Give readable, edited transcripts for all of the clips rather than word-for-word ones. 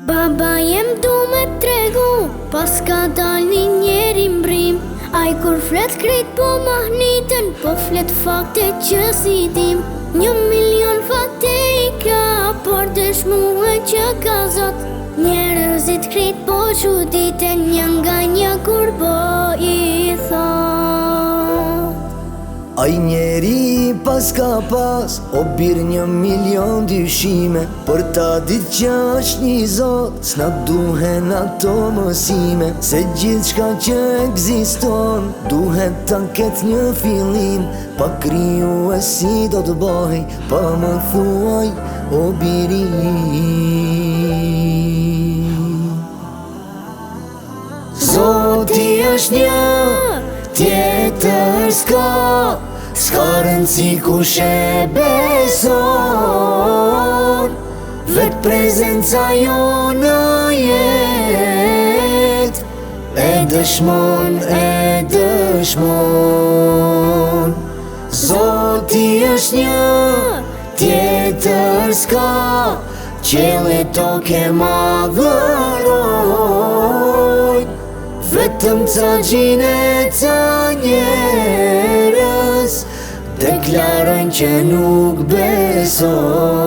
Baba jem du me tregu, pas ka dal një njeri mbrim. Aj kur flet krejt po mahnitën, po flet fakte që si dim. 1 milion fakte i ka, por dëshmue që ka zot. Njerëzit krejt po çuditen, një nga një kur po i thot. Aj njeri pas ka pas, o bir 1 milion dyshime. Për ta dit që është një zot, s'na duhen ato mësime. Se gjithë shka që ekziston, duhet ta ket një fillim. Pa kriju e si do të bëhej, pa më thuaj o biri. Zoti është një, tjetër s'ka. S'ka rëndësi kush e beson, vet prezenca jo në jet e dëshmon, Zoti është një, tjetër s'ka. Qelli toke madhëroj, vetëm ca gjine ca njerëz deklarojnë që nuk besojnë.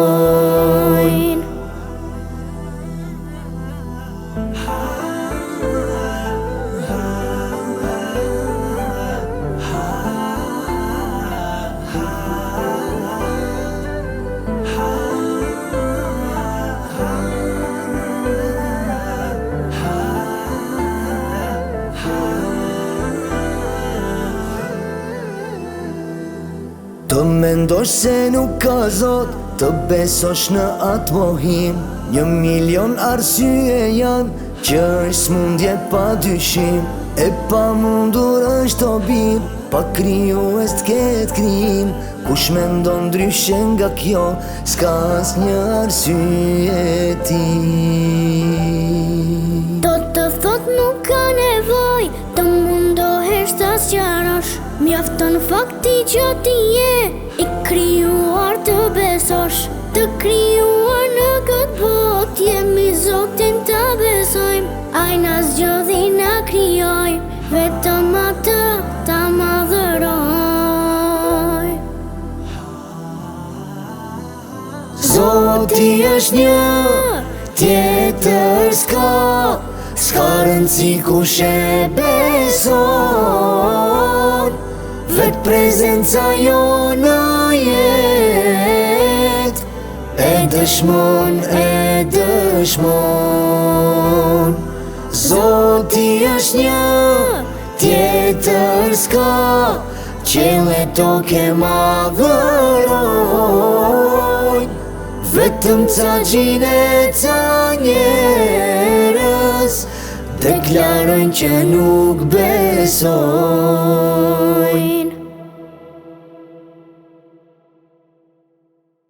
Të mendosh se nuk ka zot, të besosh në atë mohim. 1 milion arsye janë që është smundje pa dyshim. E pa mundur është o bir, pa kriju e s'ket krijim. Kush mendon ndryshe nga kjo, s'ka asnjë arsye tim. Do të thot nuk ka nevoj, të mundohesh ta sqarosh. Mjafton fakti që ti je i krijuar të besosh. Të krijuar në këtë botë, jemi Zotin ta besojmë. Ai na zgjodhi na krijoi, vetëm atë ta madhëroj. Zoti është një, tjetër s'ka. S'ka rëndësi kush e beson, vet prezenca jo në jet e dëshmon, Zoti është një, tjetër s'ka. Qelli toke madhëroj, vetëm ca gjine ca njerëz deklarojnë që nuk besojnë.